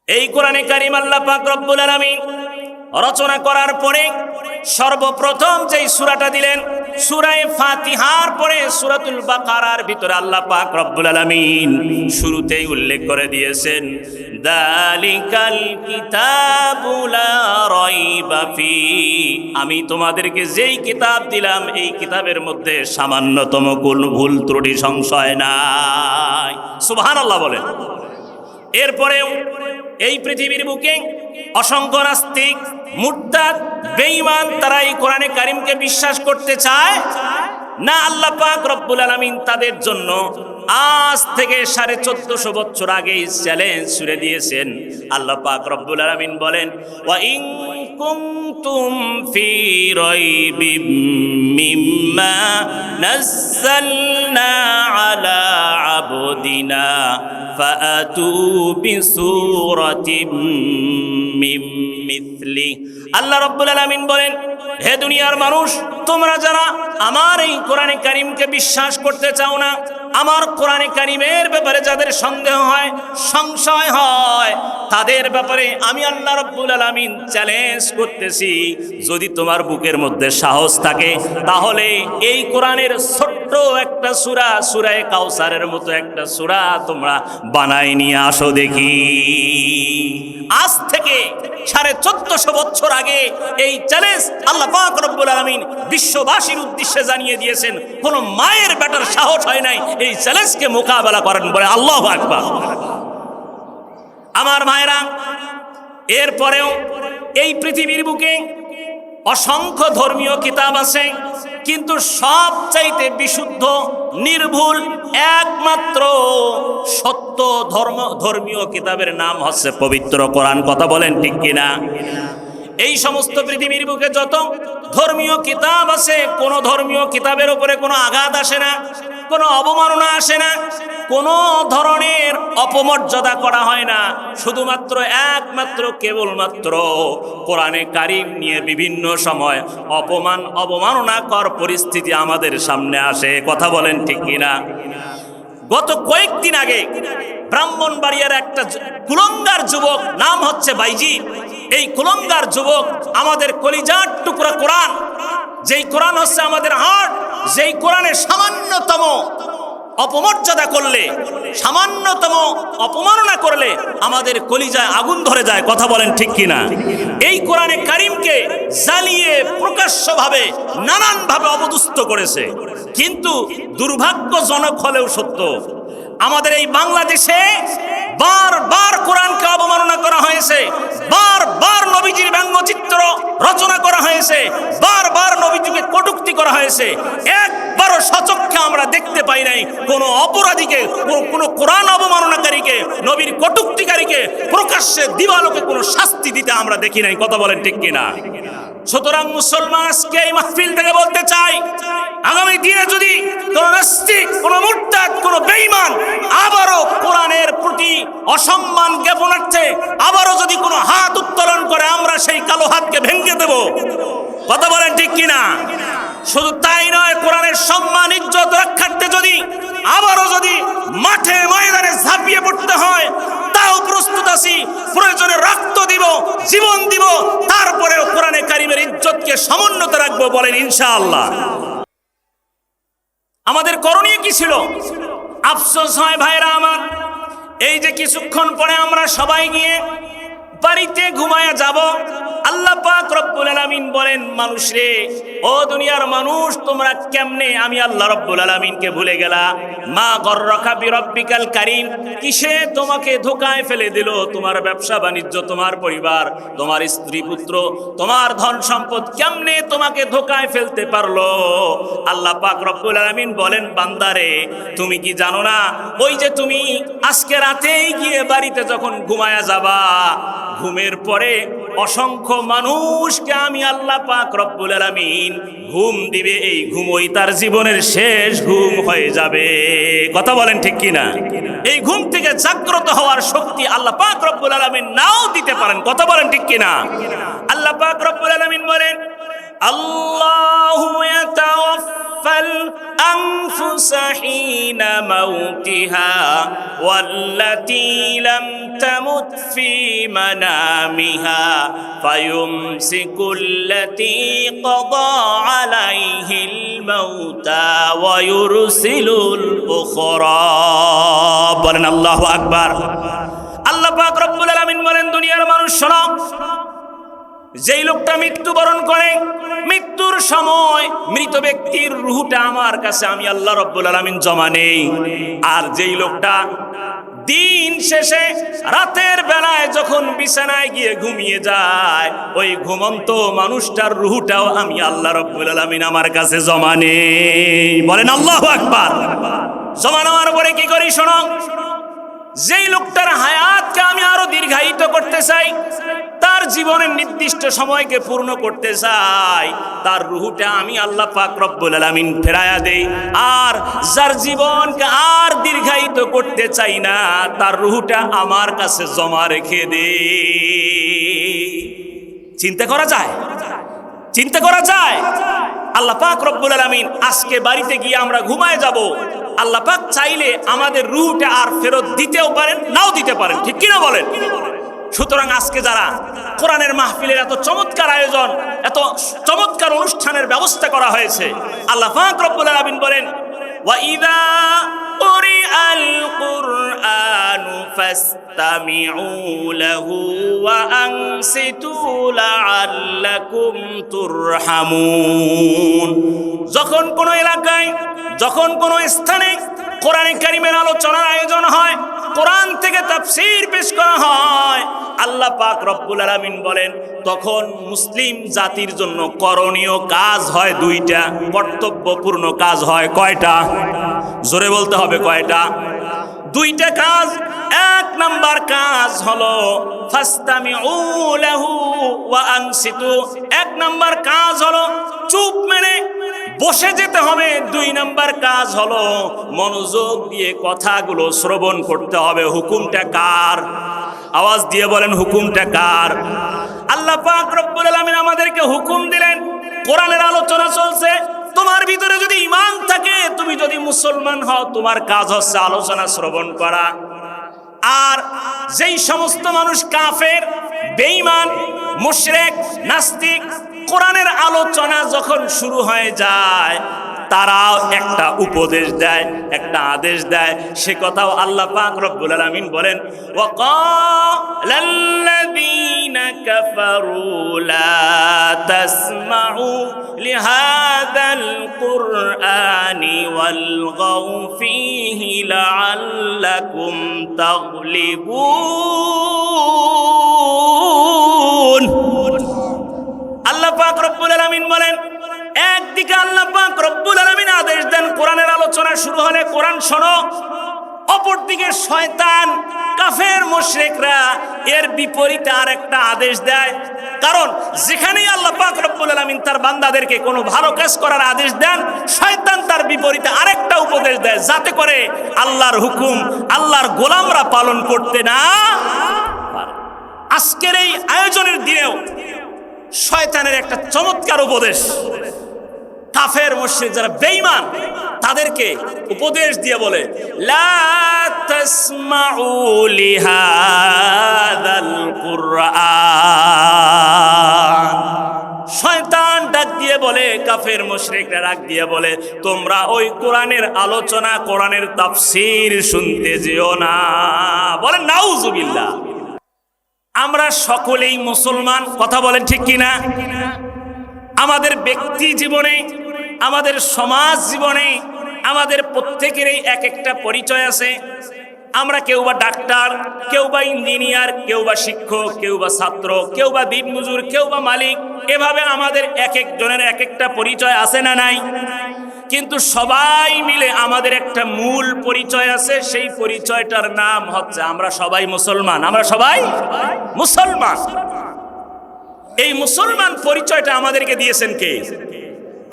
এই কোরআনে কারীম আল্লাহ পাক রব্বুল আলামিন রচনা করার পরে সর্বপ্রথম যেই সূরাটা দিলেন সূরা ফাতিহার পরে সূরাতুল বাকারার ভিতরে আল্লাহ পাক রব্বুল আলামিন শুরুতেই উল্লেখ করে দিয়েছেন যালিকাল কিতাবু লা রাইবা ফি। আমি তোমাদেরকে যেই কিতাব দিলাম এই কিতাবের মধ্যে সামান্যতম কোনো ভুল ত্রুটি সংশয় নাই। সুবহানাল্লাহ বলেন। এরপরেও এই পৃথিবীর বুকে অসংখ্য নাস্তিক, মুরতাদ, বেঈমান তারা এই কোরআনে কারীমকে বিশ্বাস করতে চায় না। আল্লাহ পাক রব্বুল আলামিন তাদের জন্য আজ থেকে 1450 বছর আগে চ্যালেঞ্জ ছুড়ে দিয়েছেন। আল্লাহ পাক রব্বুল আলামিন বলেন, ওয়া ইন কুনতুম ফি রাইবিম মিম্মা নাযালনা আলা আবদিনা ফাআতু বিসূরাতিম মিন মিথলি। আল্লাহ রাব্বুল আলামিন বলেন, হে দুনিয়ার মানুষ, তোমরা যারা আমার এই কোরআনে কারীমকে বিশ্বাস করতে চাও না, আমার কোরআনে কারীমের ব্যাপারে যাদের সন্দেহ হয়, সংশয় হয়, তাদের ব্যাপারে আমি আল্লাহ রাব্বুল আলামিন চ্যালেঞ্জ করতেছি, যদি তোমার বুকের মধ্যে সাহস থাকে তাহলে এই কোরআনের ছোট্ট একটা সূরা, সূরা কাউসারের মতো একটা সূরা তোমরা বানাই নিয়ে আসো দেখি। আজ থেকে 1450 বছর আগে এই চ্যালেঞ্জ আল্লাহ পাক রব্বুল আলামিন বিশ্ববাসীর উদ্দেশ্যে জানিয়ে দিয়েছেন। কোন মায়ের বেটার সাহস হয় নাই এই চ্যালেঞ্জকে মোকাবেলা করেন, বলে আল্লাহু আকবার। আমার মায়েরা, এরপরেও এই পৃথিবীর বুকে অসংখ্য ধর্মীয় কিতাব আছে, কিন্তু সবচাইতে বিশুদ্ধ, নির্ভুল, একমাত্র সত্য ধর্মীয় কিতাবের নাম হচ্ছে পবিত্র কোরআন। কথা বলেন ঠিক কিনা? এই সমস্ত পৃথিবীর বুকে যত ধর্মীয় কিতাব আছে, কোন ধর্মীয় কিতাবের উপরে কোনো আঘাত আসে না, কোনো অবমাননা আসে না, কোনো ধরনের অপমর্যাদা করা হয় না। শুধুমাত্র একমাত্র কেবলমাত্র কোরআনে কারীম নিয়ে বিভিন্ন সময় অবমাননাকর পরিস্থিতি আমাদের সামনে আসে। কথা বলেন ঠিক কিনা? গত কয়েকদিন আগে ব্রাহ্মণবাড়িয়ার একটা কুলঙ্গার যুবক, নাম হচ্ছে বাইজি, এই কুলঙ্গার যুবক আমাদের কলিজার টুকরা কোরআন, যেই কোরআন হচ্ছে আমাদের হার্ট, যেই কোরআনে সামান্যতম অপমর্যাদা করলে, সামান্যতম অপমাননা করলে আমাদের কলিজায় আগুন ধরে যায়। কথা বলেন ঠিক কিনা? এই কোরআনে কারীমকে জ্বালিয়ে প্রকাশ্যভাবে নানানভাবে অপদস্থ করেছে। কিন্তু দুর্ভাগ্যজনক হলেও সত্য, আমাদের এই বাংলাদেশে বারবার কোরআনকে অবমাননা করা হয়েছে, বারবার নবীজির ব্যঙ্গচিত্র রচনা করা হয়েছে, বারবার নবীজিকে কটূক্তি করা হয়েছে। একবারও সচক্ষে আমরা দেখতে পাই নাই কোনো অপরাধীকে, কোনো কোরআন অবমাননাকারীকে, নবীর কটূক্তিকারীকে প্রকাশ্যে দিবালোকে কোনো শাস্তি দিতে আমরা দেখি নাই। কথা বলেন ঠিক কিনা? সুতরাং মুসলমান আজকে এই মাহফিল থেকে বলতে চাই, আগামী দিনে যদি কোন নাস্তিক, কোন মুরতাদ, কোন বেঈমান আবারও কোরআনের প্রতি অসম্মান জ্ঞাপনার্থে আবারও যদি কোনো হাত উত্তোলন করে, আমরা সেই কালো হাতকে ভেঙে দেব। কথা বলেন ঠিক কিনা? শুধু তাই নয়, কোরআনের সম্মান ইজ্জত রক্ষার্থে যদি আবারও যদি মাঠে ময়দানে ঝাঁপিয়ে পড়তে হয়, তাও প্রস্তুত আছি। প্রয়োজনে রক্ত দিব, জীবন দিব, তারপরেও কোরআনে কারীমের ইজ্জতকে সমুন্নত রাখবো। বলেন ইনশাআল্লাহ। আমাদের করণীয় কি ছিল? আফসোস হয় ভাইরা আমার, এই যে কিছুক্ষণ পরে আমরা সবাই গিয়ে বাড়িতে ঘুমায়া যাব, আল্লাহ পাক রব্বুল আলামিন বলেন, মানুষ রে, ও দুনিয়ার মানুষ, তোমরা কেমনে আমি আল্লাহ রব্বুল আলামিনকে ভুলে গেলা? মা গররাকা বিরব্বিকাল কারীম, কিসে তোমাকে ধোকায় ফেলে দিল? তোমার ব্যবসা বাণিজ্য, তোমার পরিবার, তোমার স্ত্রী পুত্র, তোমার ধন সম্পদ কেমনে তোমাকে ধোকায় ফেলতে পারলো? আল্লাহ পাক রব্বুল আলামিন বলেন, বান্দারে, তুমি কি জানো না, ওই যে তুমি আজকে রাতেই গিয়ে বাড়িতে যখন ঘুমায়া যাবা, ঘুমের পরে অসংখ্য মানুষকে আমি আল্লাহ পাক রব্বুল আলামিন ঘুম দিবে, এই ঘুমই তার জীবনের শেষ ঘুম হয়ে যাবে। কথা বলেন ঠিক কিনা? এই ঘুম থেকে জাগ্রত হওয়ার শক্তি আল্লাহ পাক রব্বুল আলামিন নাও দিতে পারেন। কথা বলেন ঠিক কিনা? আল্লাহ পাক রব্বুল আলামিন বলেন, আল্লাহু ইয়াতাওয়াফাল আনফুসা হিনা মাউতিহা ওয়াল্লাতী লাম তামুত ফি মানামিহা ফায়ুমসিকুল্লাতী ক্বাদা আলাইহিল মাউতা ওয়া ইউরসিলুল উখরা। বলেন আল্লাহু আকবার। আল্লাহ পাক রব্বুল আলামিন বলেন, দুনিয়ার মানুষ শোনো, যেই লোকটা মৃত্যুবরণ করে, মৃত্যুর সময় মৃত ব্যক্তির রূহটা আমার কাছে আমি আল্লাহ রব্বুল আলামিন জমা নেই। আর যেই লোকটা দিন শেষে রাতের বেলায় যখন বিছানায় গিয়ে ঘুমিয়ে যায়, ওই ঘুমন্ত মানুষটার রূহটাও আমি আল্লাহ রব্বুল আলামিন আমার কাছে জমা নেই। বলেন আল্লাহু আকবার। জমা নেওয়ার পরে কি করি শোনো, যেই লোকটার হায়াতকে আমি আরো দীর্ঘায়িত করতে চাই, তার জীবনের নির্দিষ্ট সময়কে পূর্ণ করতে চাই, তার রূহটা আমি আল্লাহ পাক রব্বুল আলামিন ফেরায়া দেই। আর যার জীবনকে আর দীর্ঘায়িত করতে চাই না, তার রূহটা আমার কাছে জমা রেখে দেই। চিন্তা করা যায়? চিন্তা করা যায়? আল্লাহ পাক রব্বুল আলামিন আজকে বাড়িতে গিয়ে আমরা ঘুমায় যাব, আল্লাহ পাক চাইলে আমাদের রূহটা আর ফেরত দিতেও পারেন, নাও দিতে পারেন, ঠিক কিনা বলেন? সুতরাং আজকে যারা কোরআনের মাহফিলের এত চমৎকার আয়োজন, এত চমৎকার অনুষ্ঠানের ব্যবস্থা করা হয়েছে, আল্লাহ পাক রব্বুল আলামিন বলেন, ওয়া ইযা কুরিআল কুরআনু ফাসতামিউ লাহু ওয়া আনসিতু লাআল্লাকুম তুরহামুন। যখন কোন এলাকায়, যখন কোন স্থানে কোরআনে কারীমের আলোচনার আয়োজন হয়, কোরআন থেকে তাফসীর পেশ করা হয়, আল্লাহ পাক রব্বুল আলামিন বলেন, তখন মুসলিম জাতির জন্য করণীয় কাজ হয় দুইটা, কর্তব্যপূর্ণ কাজ হয় কয়টা? জোরে বলতে হবে, কয়টা? দুইটা কাজ। এক নাম্বার কাজ হলো ফাসতামিউ লাহু ওয়া আনসিতু। এক নাম্বার কাজ হলো চুপ মেরে বসে যেতে হবে। দুই নাম্বার কাজ হলো মনোযোগ দিয়ে কথাগুলো শ্রবণ করতে হবে। হুকুমটা কার? আওয়াজ দিয়ে বলেন, হুকুমটা কার? আল্লাহ পাক রব্বুল আলামিন আমাদেরকে হুকুম দিলেন, কোরআনের আলোচনা চলছে, তোমার ভিতরে যদি ঈমান থাকে, তুমি যদি মুসলমান হও, তোমার কাজ হচ্ছে আলোচনা শ্রবণ করা। আর যেই সমস্ত মানুষ কাফের, বেঈমান, মুশরিক, নাস্তিক, কোরআনের আলোচনা যখন শুরু হয়ে যায়, তারাও একটা উপদেশ দেয়, একটা আদেশ দেয়। সে কথাও আল্লাহ পাক রব্বুল আলামিন বলেন, ওয়াকালাল্লাযীনা কাফারু লা তাসমাউ লিহাযাল কুরআনি ওয়ালগাউ ফীহি লাআল্লাকুম তাগলিবুন। আল্লাহ পাক রব্বুল আলামিন বলেন, একদিকে আল্লাহ পাক রব্বুল আলামিন আদেশ দেন কোরআনের আলোচনা শুরু হলে কোরআন শোনো, অপরদিকে শয়তান, কাফের, মুশরিকরা এর বিপরীতে আরেকটা আদেশ দেয়। কারণ যেখানেই আল্লাহ পাক রব্বুল আলামিন তার বান্দাদেরকে কোনো ভালো কাজ করার আদেশ দেন, শয়তান তার বিপরীতে আরেকটা উপদেশ দেয়, যাতে করে আল্লাহর হুকুম আল্লাহর গোলামরা পালন করতে না পারে। আজকের এই আয়োজনের দিনেও শয়তানের একটা চমৎকার উপদেশ, কাফের মুশরিক যারা বেঈমান, তাদেরকে উপদেশ দিয়ে বলে, লা তাসমাউ লিহাযাল কুরআন। শয়তান ডাক দিয়ে বলে, কাফের মুশরিকরা ডাক দিয়ে বলে, তোমরা ওই কোরআনের আলোচনা, কোরআনের তাফসীর শুনতে যেও না। বলেন নাউজুবিল্লাহ। আমরা সকলেই মুসলমান, কথা বলেন ঠিক কিনা? আমাদের ব্যক্তি জীবনে, আমাদের সমাজ জীবনে, আমাদের প্রত্যেকেরই এক একটা পরিচয় আছে। আমরা কেউ বা ডাক্তার, কেউ বা ইঞ্জিনিয়ার, কেউ বা শিক্ষক, কেউ বা ছাত্র, কেউ বা দিনমজুর, কেউ বা মালিক। এভাবে আমাদের এক একজনের এক একটা পরিচয় আছে না নাই? কিন্তু সবাই মিলে আমাদের একটা মূল পরিচয় আছে। সেই পরিচয়টার নাম হচ্ছে আমরা সবাই মুসলমান। আমরা সবাই মুসলমান। এই মুসলমান পরিচয়টা আমাদেরকে দিয়েছেন কে?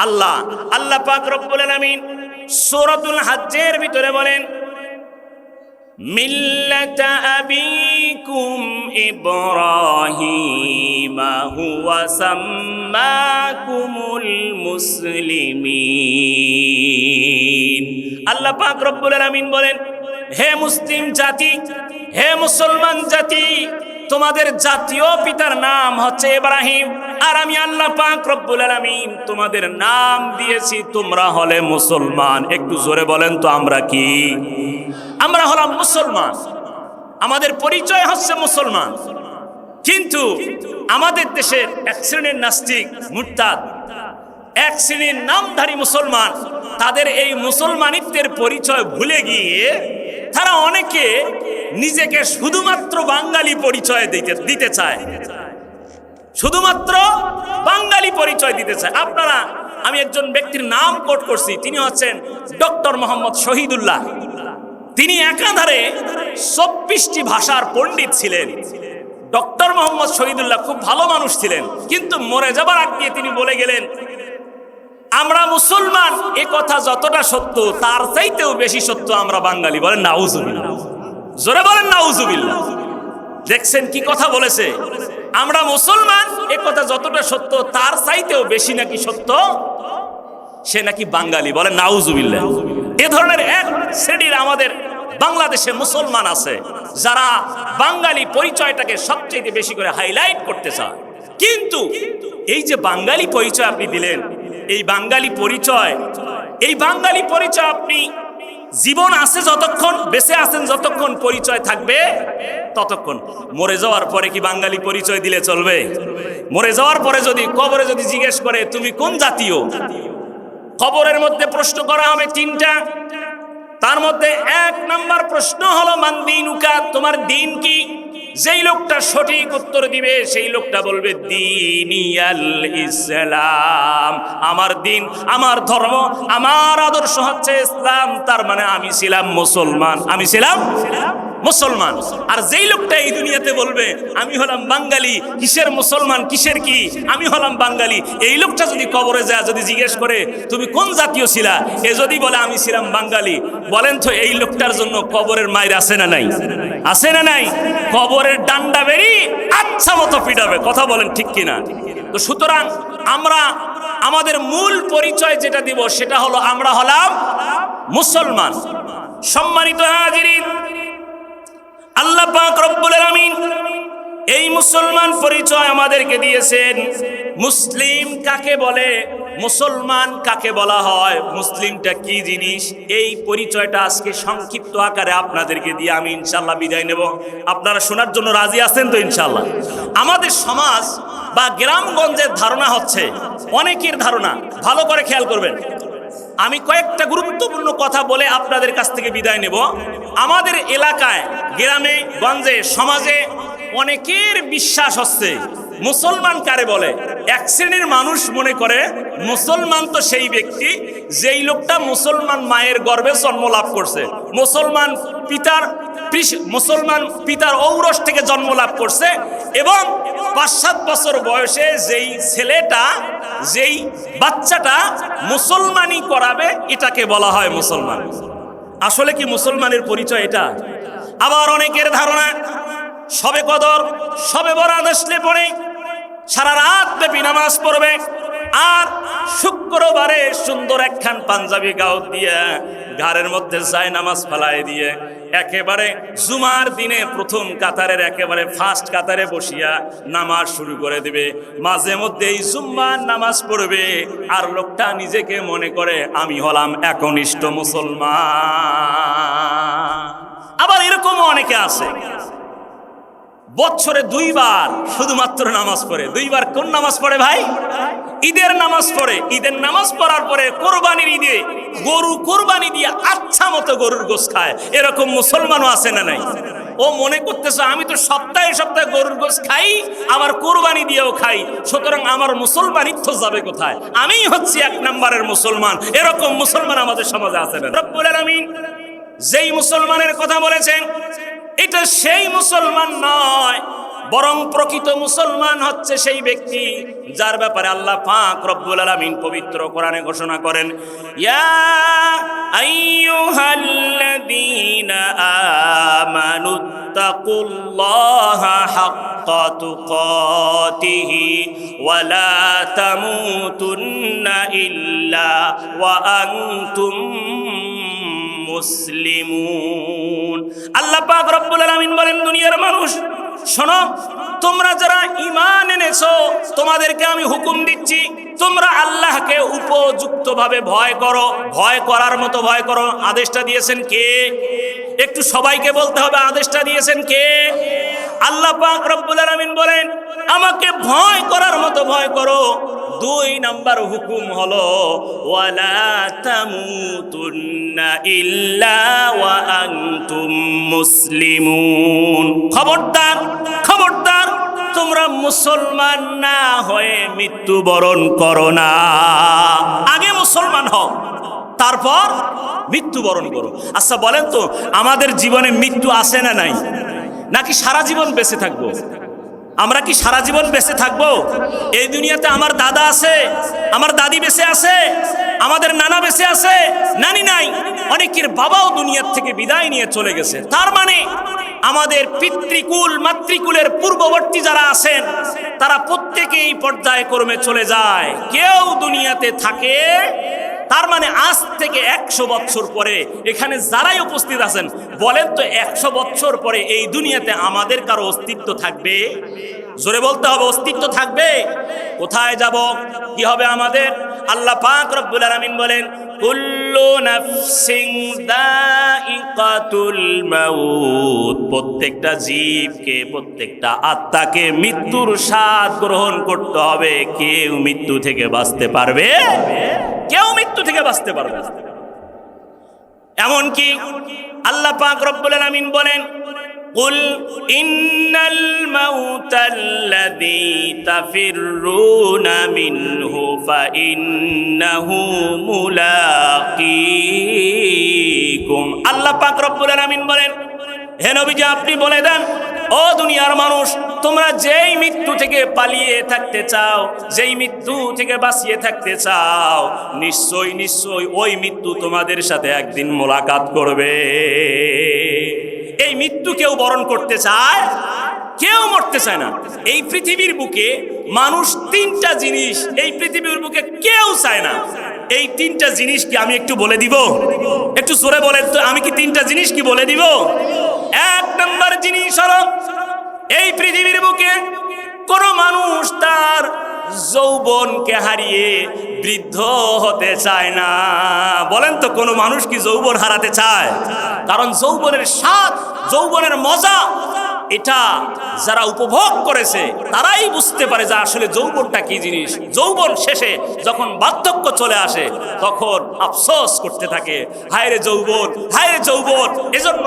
আল্লাহ। আল্লাহ পাক রব্বুল আলামিন সূরাতুল হজ্জের ভিতরে বলেন, মিল্লাতা আবিকুম ইব্রাহিমা হুয়া সাম্মাকুমুল মুসলিমিন। আল্লাহ পাক রব্বুল আলামিন বলেন, হে মুসলিম জাতি, হে মুসলমান জাতি, তোমাদের জাতীয় পিতার নাম হচ্ছে ইব্রাহিম, আর আমি আল্লাহ পাক রব্বুল আলামিন তোমাদের নাম দিয়েছি তোমরা হলে মুসলমান। একটু জোরে বলেন তো আমরা কি? আমরা হলাম মুসলমান, আমাদের পরিচয় হচ্ছে মুসলমান। কিন্তু আমাদের দেশের এক শ্রেণীর নাস্তিক মুরতাদ, এক শ্রেণীর নামধারী মুসলমান, তাদের এই মুসলমানিত্বের পরিচয় ভুলে গিয়ে তারা অনেকে নিজেকে শুধুমাত্র বাঙালি পরিচয় দিতে চায়, শুধুমাত্র বাঙালি পরিচয় দিতে চায়। আপনারা, আমি একজন ব্যক্তির নাম কোট করছি, তিনি হচ্ছেন ডক্টর মোহাম্মদ শহীদুল্লাহ। তিনি একাধারে 24টি ভাষার পণ্ডিত ছিলেন। ডক্টর মোহাম্মদ শহীদুল্লাহ খুব ভালো মানুষ ছিলেন, কিন্তু মরে যাবার আগ দিয়ে তিনি বলে গেলেন, আমরা মুসলমান, এ কথা যতটা সত্য তার চাইতেও বেশি সত্য আমরা বাঙালি। বলেন নাউজুবিল্লাহ, জোরে বলেন নাউজুবিল্লাহ। দেখছেন কি কথা বলেছে? আমরা মুসলমান, এ কথা যতটা সত্য তার চাইতেও বেশি নাকি সত্য সে নাকি বাঙালি। বলেন নাউজুবিল্লাহ। এ ধরনের এক শ্রেণীর আমাদের বাংলাদেশে মুসলমান আছে যারা বাঙালি পরিচয়টাকে সবচেয়ে বেশি করে হাইলাইট করতে চায়। কিন্তু এই যে বাঙালি পরিচয় আপনি দিলেন, এই বাঙালি পরিচয় আপনি জীবন আছে যতক্ষণ, বেঁচে আছেন যতক্ষণ পরিচয় থাকবে ততক্ষণ। মরে যাওয়ার পরে কি বাঙালি পরিচয় দিলে চলবে? মরে যাওয়ার পরে যদি কবরে যদি জিজ্ঞেস করে তুমি কোন জাতীয়, কবরের মধ্যে প্রশ্ন করা হবে 3টা। তার মধ্যে 1 নাম্বার প্রশ্ন হলো মান দীনুকা, তোমার দিন কি? যেই লোকটা সঠিক উত্তর দিবে সেই লোকটা বলবে দীনিয়াল ইসলাম, আমার দিন, আমার ধর্ম, আমার আদর্শ হচ্ছে ইসলাম। তার মানে আমি ছিলাম মুসলমান, আমি ছিলাম মুসলমান। আর যেই লোকটা এই দুনিয়াতে বলবে আমি হলাম বাঙালি, কিসের মুসলমান, কিসের কি, আমি হলাম বাঙালি, এই লোকটা যদি কবরে যায়, যদি জিজ্ঞেস করে তুমি কোন জাতীয় ছিলা, এ যদি বলে আমি ছিলাম বাঙালি, বলেন তো এই লোকটার জন্য কবরের মাইর আছে না নাই? আছে না নাই? কবরের ডান্ডা বেরি আচ্ছা মতো পিটাবে। কথা বলেন ঠিক কিনা? তো সুতরাং আমরা আমাদের মূল পরিচয় যেটা দিব সেটা হলো আমরা হলাম মুসলমান। সম্মানিত হাজিরিন, আল্লাহ পাক রব্বুল আলামিন এই মুসলমান পরিচয় আমাদেরকে দিয়েছেন। মুসলিম কাকে বলে, মুসলমান কাকে বলা হয়, মুসলিমটা কি জিনিস, এই পরিচয়টা আজকে সংক্ষিপ্ত আকারে আপনাদেরকে দিয়ে আমি ইনশাআল্লাহ বিদায় নেব। আপনারা শোনার জন্য রাজি আছেন তো ইনশাআল্লাহ? আমাদের সমাজ বা গ্রামগঞ্জের ধারণা হচ্ছে, অনেকের ধারণা, ভালো করে খেয়াল করবেন, আমি কয়েকটা গুরুত্বপূর্ণ কথা বলে আপনাদের কাছ থেকে বিদায় নেব। আমাদের এলাকায়, গ্রামে গঞ্জে, সমাজে অনেকের বিশ্বাস হচ্ছে মুসলমান কারে বলে। এক শ্রেণীর মানুষ মনে করে মুসলমান তো সেই ব্যক্তি যেই লোকটা মুসলমান মায়ের গর্ভে জন্ম লাভ করছে, মুসলমান পিতার ঔরস থেকে জন্ম লাভ করছে, এবং 5-7 বছর বয়সে যেই ছেলেটা, যেই বাচ্চাটা মুসলমানি করাবে, এটাকে বলা হয় মুসলমান। আসলে কি মুসলমানের পরিচয় এটা? আবার অনেকের ধারণা শবে কদর, শবে বরাত আসলে পরে সারা রাত ব্যাপী নামাজ পড়বে, আর শুক্রবারে সুন্দর একখান পাঞ্জাবি গাউত দিয়ে ঘাড়ের মধ্যে যায় নামাজ ফেলায় দিয়ে একেবারে জুমার দিনে প্রথম কাতারের একেবারে ফার্স্ট কাতারে বসিয়া নামাজ শুরু করে দিবে। মাঝে মধ্যে এই জুম্মার নামাজ পড়বে, আর লোকটা নিজেকে মনে করে আমি হলাম একনিষ্ঠ মুসলমান। আবার এরকমও অনেকে আছে বছরে 2 বার শুধুমাত্র নামাজ পড়ে। 2 বার কোন নামাজ পড়ে ভাই? ঈদের নামাজ পড়ে। ঈদের নামাজ পড়ার পরে কোরবানির ঈদে গরু কোরবানি দিয়ে আচ্ছা মতো গরুর গোশত খায়। এরকম মুসলমানও আছে না নাই? ও মনে করতেছে আমি তো সপ্তাহে সপ্তাহে গরুর গোশত খাই, আবার কোরবানি দিয়েও খাই, সুতরাং আমার মুসলমানিত্ব যাবে কোথায়? আমিই হচ্ছি 1 নম্বরের মুসলমান। এরকম মুসলমান আমাদের সমাজে আছে না। রব্বুল আলামিন যেই মুসলমানের কথা বলেছেন, এটা সেই মুসলমান নয়, বরং প্রকৃত মুসলমান হচ্ছে সেই ব্যক্তি যার ব্যাপারে আল্লাহ পাক রব্বুল আলামিন পবিত্র কোরআনে ঘোষণা করেন, ইয়া আইয়ুহাল্লাযীনা আমানু ইত্তাকুল্লাহা হাক্কা তুকাতিহি ওয়া লা তামুতুন্না ইল্লা ওয়া আনতুম মুসলিমুন। আল্লাহ পাক রব্বুল আলামিন বলেন, দুনিয়ার মানুষ শোনো, তোমরা যারা ঈমান এনেছো তোমাদেরকে আমি হুকুম দিচ্ছি, তোমরা আল্লাহকে উপযুক্তভাবে ভয় করো, ভয় করার মতো ভয় করো। আদেশটা দিয়েছেন কে? একটু সবাইকে বলতে হবে, আদেশটা দিয়েছেন কে? আল্লাহ পাক রব্বুল আলামিন বলেন, আমাকে ভয় করার মতো ভয় করো। 2 নাম্বার হুকুম হলো ওয়ালা তামুতুন্না ইল্লা ওয়া আনতুম মুসলিমুন। খবরদার, খবরদার, তোমরা মুসলমান না হয়ে মৃত্যুবরণ করো না। আগে মুসলমান হও, তারপর মৃত্যুবরণ করো। আচ্ছা বলেন তো, আমাদের জীবনে মৃত্যু আছে না নাই? নাকি সারা জীবন বেঁচে থাকবো? আমরা কি সারা জীবন বেঁচে থাকবো? এই দুনিয়াতে আমার দাদা আছে, আমার দাদি বেঁচে আছে, আমাদের নানা বেঁচে আছে, নানি নাই, অনেকের বাবাও দুনিয়ার থেকে বিদায় নিয়ে চলে গেছে। তার মানে আমাদের পিতৃকুল মাতৃকুলের পূর্ববর্তী যারা আছেন তারা প্রত্যেকেই পর্যায়ক্রমে চলে যায়, কেউ দুনিয়াতে থাকে। তার মানে আজ থেকে 100 বছর পরে এখানে যারাই উপস্থিত আছেন, বলেন তো 100 বছর পরে এই দুনিয়াতে আমাদের কারো অস্তিত্ব থাকবে? জোরে বলতে হবে, অস্তিত্ব থাকবে? কোথায় যাব, কি হবে আমাদের? আল্লাহ পাক রব্বুল আলামিন বলেন, কুল্লু নাফসিন যায়িকাতুল মাউত। প্রত্যেকটা জীবকে, প্রত্যেকটা আত্মাকে মৃত্যুর স্বাদ গ্রহণ করতে হবে। কেউ মৃত্যু থেকে বাঁচতে পারবে? কেউ মৃত্যু থেকে বাঁচতে পারবে না। এমনকি আল্লাহ পাক রব্বুল আলামিন বলেন, কুল ইন্নাল মাউতাল্লাযী তাফিররুনা মিনহু ফাইন্নাহু মুলাকীকুম। আল্লাহ পাক রব্বুল আলামিন বলেন, হে নবীজি আপনি বলে দেন, ও দুনিয়ার মানুষ, তোমরা যেই মৃত্যু থেকে পালিয়ে থাকতে চাও, যেই মৃত্যু থেকে বাঁচিয়ে থাকতে চাও, নিশ্চয় নিশ্চয় ওই মৃত্যু তোমাদের সাথে একদিন মোলাকাত করবে। এই মৃত্যু কেউ বরণ করতে চায়? কেউ মরতে চায় না। এই পৃথিবীর বুকে মানুষ 3টা জিনিস, এই পৃথিবীর বুকে কেউ চায় না। এই 3টা জিনিস কি আমি একটু বলে দিব? একটু জোরে বলেন তো, আমি কি 3টা জিনিস কি বলে দিব? 1 নম্বর জিনিস হলো, এই পৃথিবীর বুকে কোন মানুষ তার যৌবনকে হারিয়ে বৃদ্ধ হতে চায় না। বলেন তো, কোন মানুষ কি যৌবন হারাতে চায়? কারণ যৌবনের স্বাদ, যৌবনের মজা, এটা যারা উপভোগ করেছে তারাই বুঝতে পারে যে আসলে যৌবনটা কি জিনিস। যৌবন শেষে যখন বার্ধক্য চলে আসে তখন আফসোস করতে থাকে, হায়রে যৌবন, হায়রে যৌবন। এজন্য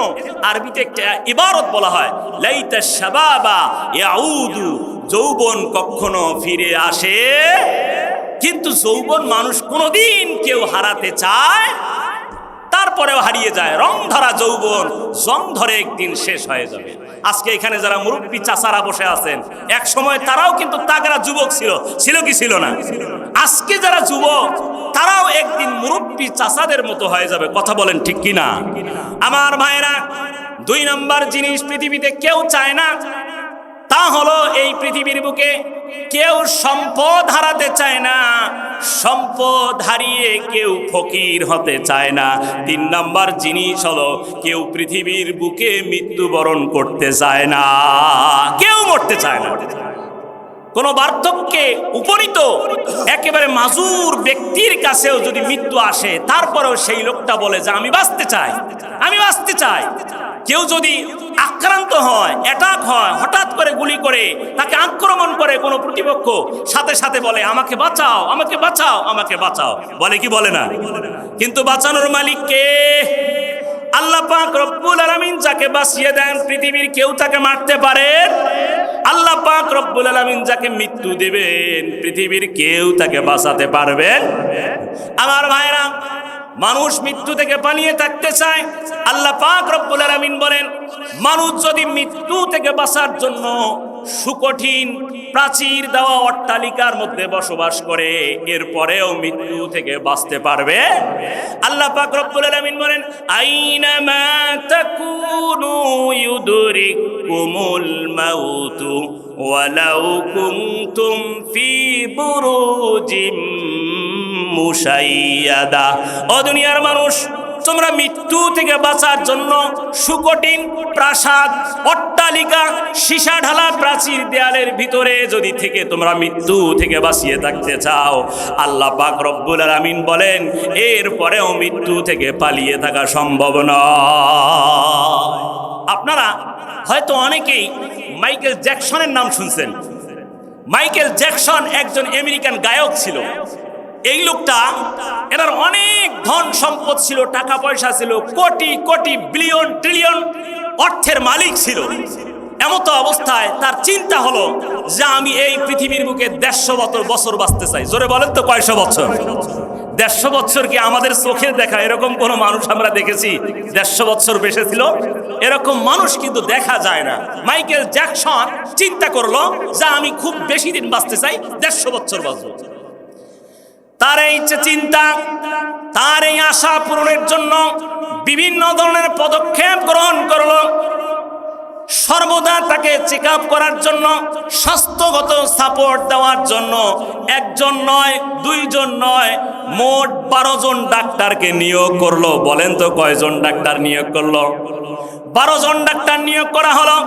আরবিতে একটা ইবারত বলা হয়, লাইতা শাবাবা ইয়াউদু। যৌবন কখনো ফিরে আসে, কিন্তু যৌবন মানুষ কোনোদিন কেউ হারাতে চায়, তারপরেও হারিয়ে যায়। রং ধরা যৌবন জং ধরে একদিন শেষ হয়ে যাবে। আজকে এখানে যারা মুরব্বী চাচারা বসে আছেন, এক সময় তারাও কিন্তু তাগড়া যুবক ছিল, ছিল কি ছিল না? আজকে যারা যুবক তারাও একদিন মুরব্বী চাচাদের মতো হয়ে যাবে। কথা বলেন ঠিক কি না? আমার ভাইরা, 2 নম্বর জিনিস পৃথিবীতে কেউ চায় না, তা হলো এই পৃথিবীর বুকে কেউ সম্পদ হারাতে চায় না, সম্পদ হারিয়ে কেউ ফকির হতে চায় না। 3 নম্বর জিনিস হলো, কেউ পৃথিবীর বুকে মৃত্যুবরণ করতে চায় না, কেউ মরতে চায় না। কোন বার্ধক্যে উপনীত একেবারে মাজুর ব্যক্তির কাছেও যদি মৃত্যু আসে, তারপরেও সেই লোকটা বলে যে আমি বাঁচতে চাই, আমি বাঁচতে চাই। কেউ যদি আক্রান্ত হয়, অ্যাটাক হয়, হঠাৎ করে গুলি করে তাকে আক্রমণ করে কোনো প্রতিপক্ষ, সাথে সাথে বলে আমাকে বাঁচাও, আমাকে বাঁচাও, আমাকে বাঁচাও। বলে কি বলে না? কিন্তু বাঁচানোর মালিক কে? আল্লাহ পাক রব্বুল আলামিন যাকে বাঁচিয়ে দেন, পৃথিবীর কেউ তাকে মারতে পারে? আল্লাহ পাক রব্বুল আলামিন যাকে মৃত্যু দেবেন, পৃথিবীর কেউ তাকে বাঁচাতে পারবেন? আমার ভাইরা, মানুষ মৃত্যু থেকে পালিয়ে থাকতে চায়। আল্লাহ পাক রব্বুল আলামিন বলেন, মানুষ যদি মৃত্যু থেকে বাঁচার জন্য সুকঠিন প্রাচীর দেওয়া অট্টালিকার মধ্যে বসবাস করে, এরপরেও মৃত্যু থেকে বাঁচতে পারবে? আল্লাহ পাক রব্বুল আলামিন বলেন, আইনামা তাকুনু ইউদরিকুমুল মাউতু ওয়ালাউ কুনতুম ফি বুরুজিম মুশাইয়াদা। ও দুনিয়ার মানুষ, তোমরা মৃত্যু থেকে বাঁচার জন্য সুকঠিন প্রাসাদ, অট্টালিকা, সীসা ঢালা প্রাচীর দেয়ালের ভিতরে যদি থেকে তোমরা মৃত্যু থেকে বাঁচিয়ে থাকতে চাও, আল্লাহ পাক রব্বুল আলামিন বলেন এরপরেও মৃত্যু থেকে পালিয়ে থাকা সম্ভব নয়। আপনারা হয়তো অনেকেই মাইকেল জ্যাকসনের নাম শুনছেন। মাইকেল জ্যাকসন একজন আমেরিকান গায়ক ছিল। এই লোকটা, এনার অনেক ধন সম্পদ ছিল, টাকা পয়সা ছিল, কোটি কোটি বিলিয়ন ট্রিলিয়ন অর্থের মালিক ছিল। এমতো অবস্থায় তার চিন্তা হলো যে আমি এই পৃথিবীর বুকে 150 বছর বাঁচতে চাই। জোরে বলেন তো কয়শো বছর? 150 বছর কি আমাদের চোখে দেখা এরকম কোন মানুষ আমরা দেখেছি 150 বছর বেঁচে ছিল? এরকম মানুষ কিন্তু দেখা যায় না। মাইকেল জ্যাকসন চিন্তা করলো যে আমি খুব বেশি দিন বাঁচতে চাই, 150 বছর বাঁচবো। তার এই চিন্তা, তার এই আশা পূরণের জন্য বিভিন্ন ধরনের পদক্ষেপ গ্রহণ করলো। সর্বদা তাকে চেক আপ করার জন্য, স্বাস্থ্যগত সাপোর্ট দেওয়ার জন্য একজন নয়, দুইজন নয়, মোট 12 জন ডাক্তারকে নিয়োগ করলো। বলেন তো কয়জন ডাক্তার নিয়োগ করলো? 12 জন ডাক্তার নিয়োগ করা হলো।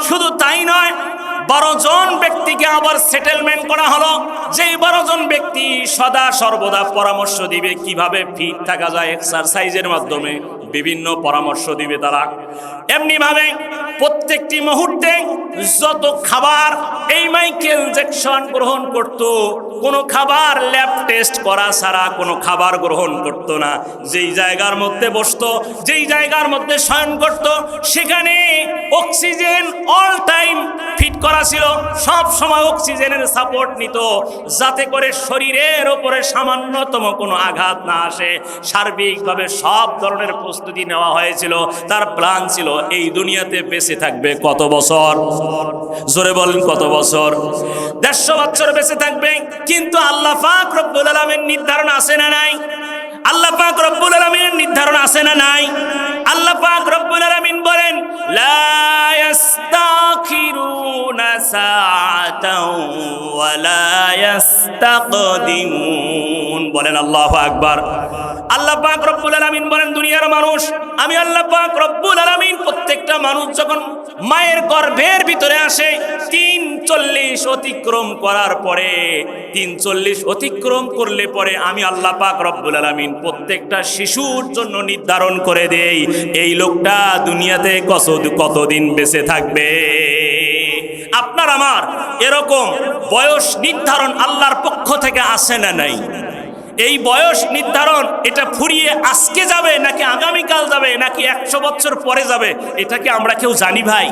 শুধু তাই নয়, 12 জন ব্যক্তিকে আবার সেটেলমেন্ট করা হলো। যেই 12 জন ব্যক্তি সদা সর্বদা পরামর্শ দিবে কিভাবে ফিট থাকা যায়, এক্সারসাইজের মাধ্যমে বিভিন্ন পরামর্শ দিবে তারা। এমনি ভাবে প্রত্যেকটি মুহূর্তে যত খাবার এই মাইকেল জ্যাকসন গ্রহণ করত, কোনো খাবার ল্যাব টেস্ট করা ছাড়া কোনো খাবার গ্রহণ করত না। যেই জায়গার মধ্যে বসতো, যেই জায়গার মধ্যে শয়ন করত, সেখানে অক্সিজেন অল টাইম ফিট করা ছিল। সব সময় অক্সিজেনের সাপোর্ট নিত, যাতে করে শরীরের ওপরে সামান্যতম কোনো আঘাত না আসে। সার্বিকভাবে সব ধরনের প্রস্তুতি নেওয়া হয়েছিল। তার প্ল্যান ছিল এই দুনিয়াতে বেঁচে থাকবে কত বছর? জোরে বলেন কত বছর? 150 বছর বেঁচে থাকবে। কিন্তু আল্লাহ পাক রব্বুল আলামিন নির্ধারণ আছে না নাই? আল্লাহ পাক রব্বুল আলামিনের নির্ধারণ আছে না নাই? আল্লাহ পাক রব্বুল আলামিন বলেন, লা ইস্তাখিরুনা সাআতাও ওয়া লা ইস্তাকদিমুন। বলেন আল্লাহু আকবার। আল্লাহ পাক রব্বুল আলামিন বলেন, দুনিয়ার মানুষ, আমি আল্লাহ পাক রব্বুল আলামিন প্রত্যেকটা মানুষ যখন মায়ের গর্ভের ভিতরে আসে, 340 অতিক্রম করার পরে, 340 অতিক্রম করলে পরে আমি আল্লাহ পাক রব্বুল আলামিন প্রত্যেকটা শিশুর জন্য নির্ধারণ করে দেই এই লোকটা দুনিয়াতে কতদিন বেঁচে থাকবে। আপনার আমার এরকম বয়স নির্ধারণ আল্লাহর পক্ষ থেকে আসে না নাই? এই বয়স নির্ধারণ, এটা ফুরিয়ে আজকে যাবে নাকি আগামীকাল যাবে নাকি 100 বছর পরে যাবে, এটা কি আমরা কেউ জানি ভাই?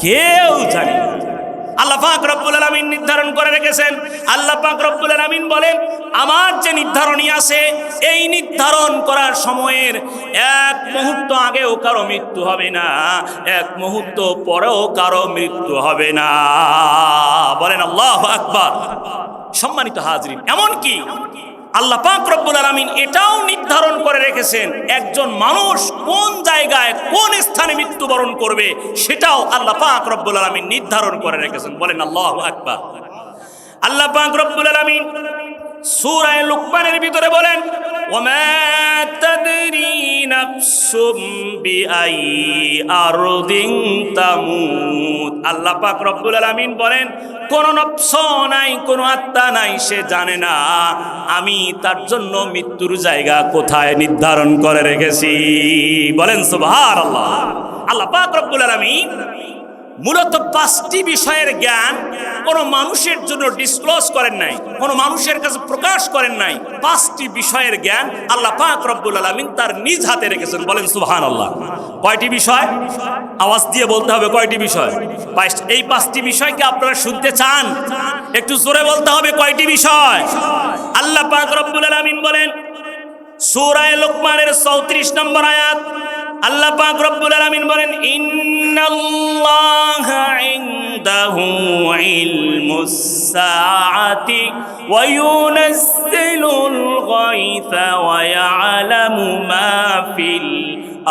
কেউ জানি না। আল্লাহ পাক রব্বুল আলামিন নির্ধারণ করে রেখেছেন। আল্লাহ পাক রব্বুল আলামিন বলেন, আমার যে নির্ধারণী আছে, এই নির্ধারণ করার সময়ের 1 মুহূর্ত আগেও কারো মৃত্যু হবে না, 1 মুহূর্ত পরেও কারো মৃত্যু হবে না। বলেন আল্লাহু আকবার। সম্মানিত হাজরিন, এমনকি আল্লাহ পাক রব্বুল আলামিন এটাও নির্ধারণ করে রেখেছেন একজন মানুষ কোন জায়গায় কোন স্থানে মৃত্যুবরণ করবে, সেটাও আল্লাহ পাক রব্বুল আলামিন নির্ধারণ করে রেখেছেন। বলেন আল্লাহু আকবার। আল্লাহ পাক রব্বুল আলামিন সূরা লুকমানের ভিতরে বলেন, ওয়ামা তাদরি নাফসুম বিআই আরদিন তামুত। আল্লাহ পাক রব্বুল আলামিন বলেন, কোন নফস নাই, কোন আত্মা নাই, সে জানে না আমি তার জন্য মৃত্যুর জায়গা কোথায় নির্ধারণ করে রেখেছি। বলেন সুবহানাল্লাহ। আল্লাহ পাক রব্বুল আলামিন মূলত 5টি বিষয়ের জ্ঞান কোনো মানুষের জন্য ডিসক্লোজ করেন নাই, কোনো মানুষের কাছে প্রকাশ করেন নাই। 5টি বিষয়ের জ্ঞান আল্লাহ পাক রব্বুল আলামিন তার নিজ হাতে রেখেছেন। বলেন সুবহানাল্লাহ। কয়টি বিষয়? আওয়াজ দিয়ে বলতে হবে কয়টি বিষয়? এই 5টি বিষয়কে আপনারা শুনতে চান? একটু জোরে বলতে হবে কয়টি বিষয়? আল্লাহ পাক রব্বুল আলামিন বলেন সূরা লুকমানের 34 নম্বর আয়াত, আল্লাহ পাক রব্বুল আলামিন বলেন, ইন্নাল্লাহা ইনদাহু ইলমুস সাআতি ওয়া ইউনাজ্জিলুল গায়থা ওয়া ইয়ালামু মা ফিল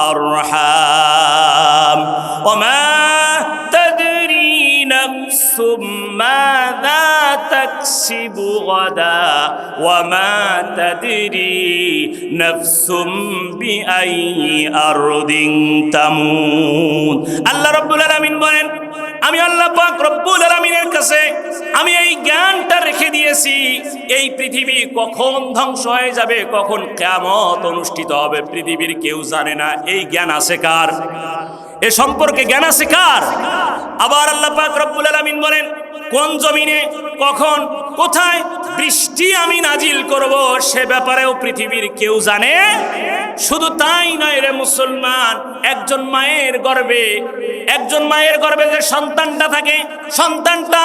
আরহাম ওয়া মা তাদরি নাফসুম মাযা তাকসিবু গাদা ওয়া মা তাদরি নাফসুম বিআইয়ি আরদিন তামুত। আল্লাহ রাব্বুল আলামিন বলেন, আমি আল্লাহ পাক রব্বুল আলামিনের কাছে আমি এই জ্ঞানটা রেখে দিয়েছি। এই পৃথিবী কখন ধ্বংস হয়ে যাবে, কখন কিয়ামত অনুষ্ঠিত হবে, পৃথিবীর কেউ জানে না। এই জ্ঞান আছে কার? এ সম্পর্কে জ্ঞান আছে কার? আবার আল্লাহ পাক রব্বুল আলামিন বলেন, কোন জমিনে কখন কোথায় বৃষ্টি আমি নাজিল করব, সে ব্যাপারেও পৃথিবীর কেউ জানে। শুধু তাই নয় রে মুসলমান, একজন মায়ের গর্ভে যে সন্তানটা থাকে, সন্তানটা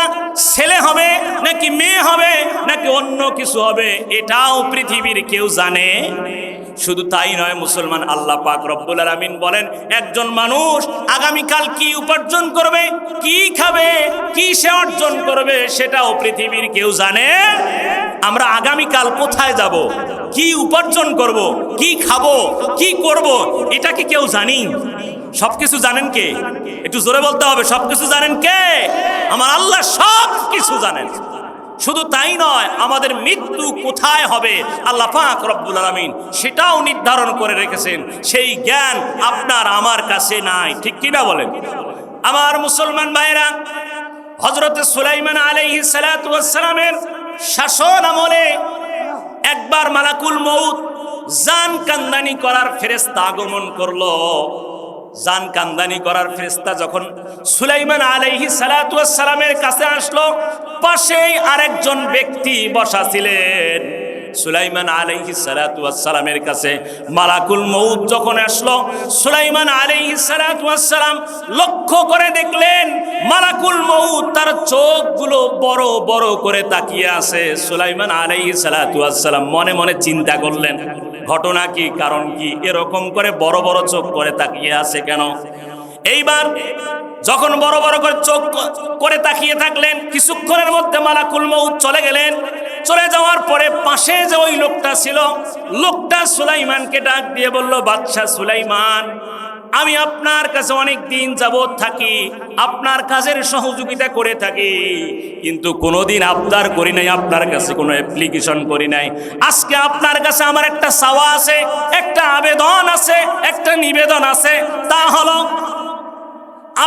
ছেলে হবে নাকি মেয়ে হবে নাকি অন্য কিছু হবে, এটাও পৃথিবীর কেউ জানে। শুধু তাই নয় মুসলমান, আল্লাহ পাক রব্বুল আলামিন বলেন, একজন মানুষ আগামীকাল কি উপার্জন করবে, কি খাবে, কি সে অর্জন করবে, সেটাও পৃথিবীর কেউ জানে। আমরা আগামীকাল কোথায় যাব, কি উপার্জন করব, কি খাবো, কি করব, এটা কি কেউ জানি? সবকিছু জানেন কে? একটু জোরে বলতে হবে, সবকিছু জানেন কে? আমার আল্লাহ সব কিছু জানেন। শুধু তাই নয়, আমাদের মৃত্যু কোথায় হবে আল্লাহ পাক রব্বুল আলামিন সেটাও নির্ধারণ করে রেখেছেন। সেই জ্ঞান আপনার আমার কাছে নাই, ঠিক কিনা বলেন? আমার মুসলমান ভাইরা, হযরত সুলাইমান আলাইহিস সালাতু ওয়াস সালামের শাসন আমলে একবার মালাকুল মউত জান কান্দানি করার ফেরেশতা আগমন করলো। জান কান্দানি করার ফেরেশতা যখন সুলাইমান আলাইহিস সালাতু ওয়াস সালামের কাছে আসলো, পাশেই আরেকজন ব্যক্তি বসা ছিলেন। সুলাইমান আলাইহিস সালাতু ওয়াস সালামের কাছে মালাকুল মউত যখন আসলো, সুলাইমান আলাইহিস সালাতু ওয়াস সালাম লক্ষ্য করে দেখলেন মালাকুল মউত তার চোখগুলো বড় বড় করে তাকিয়ে আছে। সুলাইমান আলাইহিস সালাতু ওয়াস সালাম মনে মনে চিন্তা করলেন, ঘটনা কি, কারণ কি, এরকম করে বড় বড় চোখ করে তাকিয়ে আছে কেন? এইবার যখন বড় বড় করে চোখ করে তাকিয়ে থাকলেন, কিছুক্ষণের মধ্যে মালাকুল মউত চলে গেলেন। চলে যাওয়ার পরে পাশে যে ওই লোকটা ছিল, লোকটা সুলাইমানকে ডাক দিয়ে বলল, বাদশা সুলাইমান, আমি আপনার কাছে অনেক দিন যাবত থাকি, আপনার কাজের সহযোগিতা করে থাকি, কিন্তু কোনোদিন আবদার করি নাই, আপনার কাছে কোনো অ্যাপ্লিকেশন করি নাই। আজকে আপনার কাছে আমার একটা চাওয়া আছে, একটা আবেদন আছে, একটা নিবেদন আছে। তা হলো,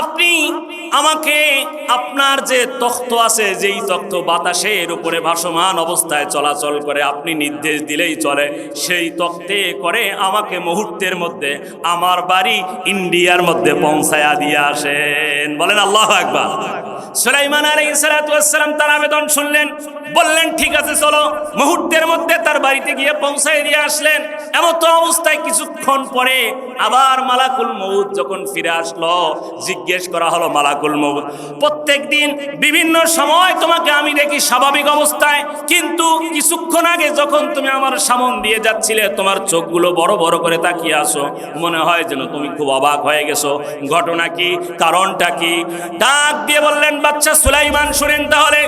আপনি আমাকে আপনার যে তখ্ত আছে, যেই তখ্ত বাতাসের উপরে ভাসমান অবস্থায় চলাচল করে, আপনি নির্দেশ দিলেই চলে, সেই তখ্তে করে আমাকে মুহূর্তের মধ্যে আমার বাড়ি ইন্ডিয়ার মধ্যে পৌঁছায়া দিয়ে আসেন। বলেন আল্লাহু আকবার। সুলাইমান আলাইহিস সালাতু ওয়াস সালাম তার আবেদন শুনলেন, বললেন ঠিক আছে চলো। মুহূর্তের মধ্যে তার বাড়িতে গিয়ে পৌঁছায় দিয়ে আসলেন। এমত অবস্থায় কিছুক্ষণ পরে আবার মালাকুল মউত যখন ফিরে আসলো, জিজ্ঞেস করা হলো, মালাকুল মউত, প্রত্যেকদিন বিভিন্ন সময় তোমাকে আমি দেখি স্বাভাবিক অবস্থায়, কিন্তু কিছুক্ষণ আগে যখন তুমি আমার সামন দিয়ে যাচ্ছিলে, তোমার চোখগুলো বড় বড় করে তাকিয়ে আসো, মনে হয় যেন তুমি খুব অবাক হয়ে গেছো। ঘটনা কি, কারণটা কি? ডাক দিয়ে বললেন, বাদশা সুলাইমান, শুনেন তাহলে,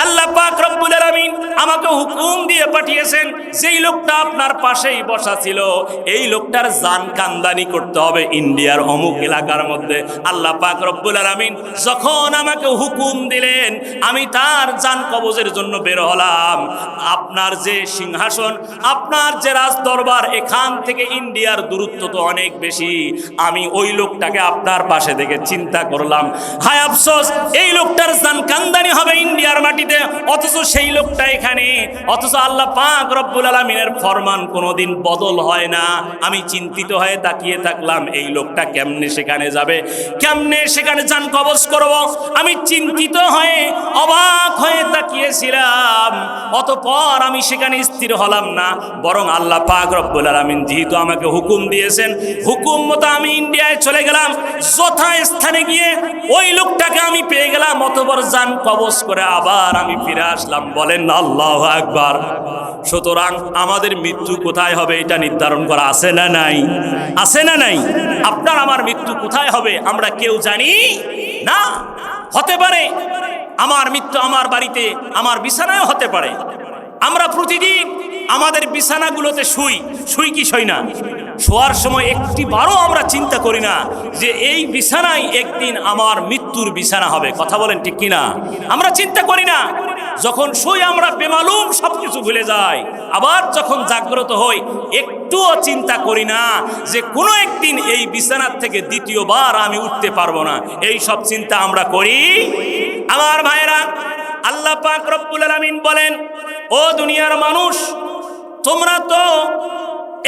আল্লাহ পাক রব্বুল আলামিন আমাকে হুকুম দিয়ে পাঠিয়েছেন, যেই লোকটা আপনার পাশেই বসা ছিল, এই লোকটার জান কান্দানি করতে হবে ইন্ডিয়ার অমুক এলাকার মধ্যে। আল্লাহ পাক রব্বুল আলামিন যখন আমাকে হুকুম দিলেন, আমি তার জান কবজের জন্য বের হলাম। আপনার যে সিংহাসন, আপনার যে রাজ দরবার, এখান থেকে ইন্ডিয়ার দূরত্ব তো অনেক বেশি। আমি ওই লোকটাকে আপনার পাশে দেখে চিন্তা করলাম, হায় আফসোস, এই লোকটার জান কান্দানি হবে ইন্ডিয়ার মাটিতে, অথচ সেই লোকটা এখানে। অথচ আল্লাহ পাক রব্বুল আলামিনের ফরমান কোনোদিন বদল হয় না। আমি চিন্তিত হয়ে তাকিয়ে থাকলাম, এই লোকটা কেমনে সেখানে যাবে, কেমনে সেখানে জান কবজ করব। আমি চিন্তিত হয়ে অবাক হয়ে তাকিয়েছিলাম, অতঃপর আমি সেখানে স্থির হলাম না, বরং আল্লাহ পাক রব্বুল আলামিন যেহেতু আমাকে হুকুম দিয়েছেন, হুকুম মতো আমি ইন্ডিয়ায় চলে গেলাম। যথাস্থানে গিয়ে ওই লোকটাকে আমি পেয়ে গেলাম, অতঃপর জান কবজ করে আবার আমি ফিরে আসলাম। বলেন আল্লাহু আকবার। সুতরাং আমাদের মৃত্যু কোথায় হবে এটা নির্ধারণ করা আছে না নাই? আছে না নাই? আপনার আমার মৃত্যু কোথায় হবে আমরা কেউ জানি না। হতে পারে আমার মৃত্যু আমার বাড়িতে, আমার বিছানায় হতে পারে। আমরা প্রতিদিন আমাদের বিছানাগুলোতে শুই কি শুই না? শোয়ার সময় একটি বারও আমরা চিন্তা করি না যে এই বিছানায় একদিন আমার মৃত্যুর বিছানা হবে। কথা বলেন ঠিক কিনা? আমরা চিন্তা করি না। যখন শুই আমরা বেমালুম সবকিছু ভুলে যাই। আবার যখন জাগ্রত হই একটুও চিন্তা করি না যে কোনো একদিন এই বিছানার থেকে দ্বিতীয়বার আমি উঠতে পারবো না। এই সব চিন্তা আমরা করি। আমার ভাইরা, আল্লাহ পাক রব্বুল আলামিন বলেন, ও দুনিয়ার মানুষ, তোমরা তো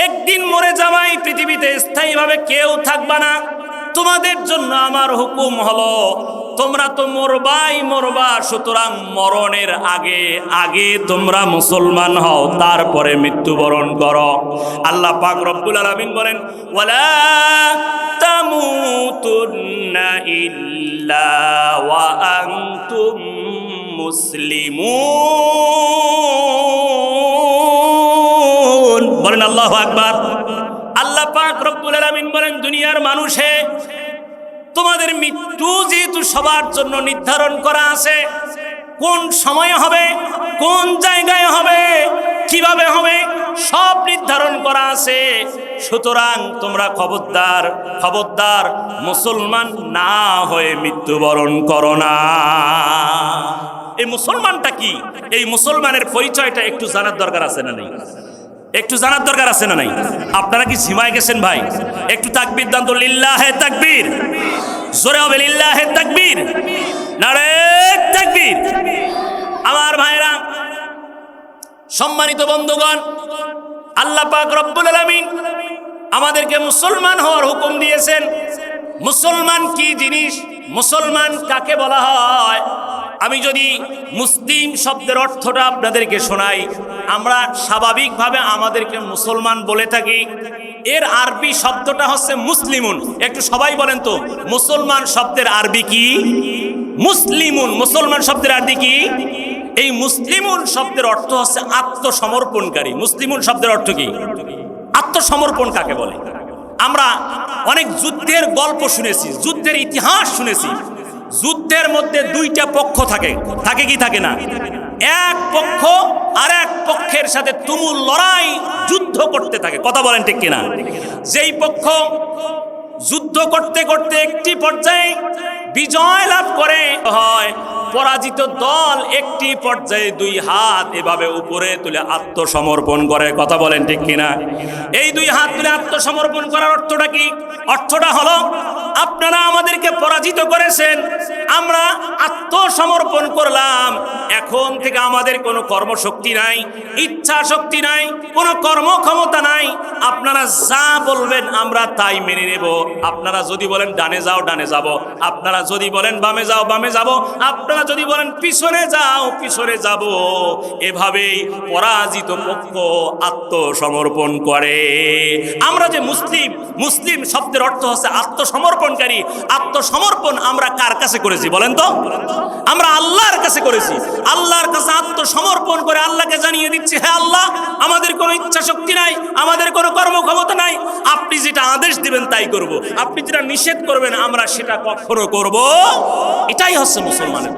একদিন মরে যাবাই, পৃথিবীতে স্থায়ীভাবে কেউ থাকবা না। তোমাদের জন্য আমার হুকুম হলো তোমরা তো মরবা, সুতরাং মরণের আগে আগে তোমরা মুসলমান হও, তারপরে মৃত্যুবরণ করো। আল্লাহ পাক রব্বুল আলামিন বলেন, ওয়ালা তামুতুন্না ইল্লা ওয়া আনতুম মুসলিমুন। বলেন আল্লাহু আকবার। আল্লাহ পাক রব্বুল আলামিন বলেন, দুনিয়ার মানুষে তোমাদের মৃত্যু যেহেতু সবার জন্য নির্ধারণ করা আছে, কোন সময়ে হবে, কোন জায়গায় হবে, কিভাবে হবে, সব নির্ধারণ করা আছে। সুতরাং তোমরা খবরদার মুসলমান না হয়ে মৃত্যুবরণ করো না। এই মুসলমানটা কি? এই মুসলমানের পরিচয়টা একটু জানার দরকার আছে না নেই? একটু জানার দরকার আছে না নাই? আপনারা কি ঝিমায় গেছেন ভাই? একটু তাকবীর দান তো, লিল্লাহে তাকবীর। জোরে হবে লিল্লাহে তাকবীর, নারে তাকবীর। আমার ভাইরা, সম্মানিত বন্ধুগণ, আল্লাহ পাক রব্বুল আলামিন আমাদেরকে মুসলমান হওয়ার হুকুম দিয়েছেন। মুসলমান কি জিনিস? মুসলমান কাকে বলা হয়? আমি যদি মুসলিম শব্দের অর্থটা আপনাদেরকে শোনাই, আমরা স্বাভাবিকভাবে আমাদেরকে মুসলমান বলে থাকি। এর আরবি শব্দটা হচ্ছে মুসলিমুন। একটু সবাই বলেন তো, মুসলমান শব্দের আরবি কি? মুসলিমুন। মুসলমান শব্দের আরবি কি? এই মুসলিমুন শব্দের অর্থ হচ্ছে আত্মসমর্পণকারী। মুসলিমুন শব্দের অর্থ কি? আত্মসমর্পণ কাকে বলে? আমরা অনেক যুদ্ধের গল্প শুনেছি, যুদ্ধের ইতিহাস শুনেছি। যুদ্ধের মধ্যে দুইটা পক্ষ থাকে কি থাকে না? এক পক্ষ আর এক পক্ষের সাথে তুমুল লড়াই, যুদ্ধ করতে থাকে। কথা বলেন ঠিক কিনা? যেই পক্ষ যুদ্ধ করতে করতে একটি পর্যায়ে বিজয় লাভ করে হয়, পরাজিত দল একটি পর্যায়ে দুই হাত এভাবে উপরে তুলে আত্মসমর্পণ করে। কথা বলেন ঠিক কিনা? এই দুই হাত তুলে আত্মসমর্পণ করার অর্থটা কি? অর্থটা হলো, আপনারা আমাদেরকে পরাজিত করেছেন, আমরা আত্মসমর্পণ করলাম। এখন থেকে আমাদের কোনো কর্মশক্তি নাই, ইচ্ছা শক্তি নাই, কোনো কর্মক্ষমতা নাই। আপনারা যা বলবেন আমরা তাই মেনে নেব। আপনারা যদি বলেন ডানে যাও, ডানে যাব। আপনারা যদি বলেন বামে যাও, বামে যাব। আপনারা যদি বলেন পিছনে যাও, পিছনে যাব। এভাবেই পরাজিত পক্ষ আত্মসমর্পণ করে। আমরা যে মুসলিম শব্দের অর্থ হচ্ছে আত্মসমর্পণকারী। আত্মসমর্পণ আমরা কার কাছে করেছি বলেন তো? আমরা আল্লাহর কাছে করেছি। আল্লাহর কাছে আত্মসমর্পণ করে আল্লাহকে জানিয়ে দিচ্ছি, হ্যাঁ আল্লাহ, আমাদের কোনো ইচ্ছা শক্তি নাই, আমাদের কোনো কর্মক্ষমতা নাই। আপনি যেটা আদেশ দিবেন তাই করব, আপনি যেটা নিষেধ করবেন আমরা সেটা কখনো করব। এটাই হচ্ছে মুসলমানের।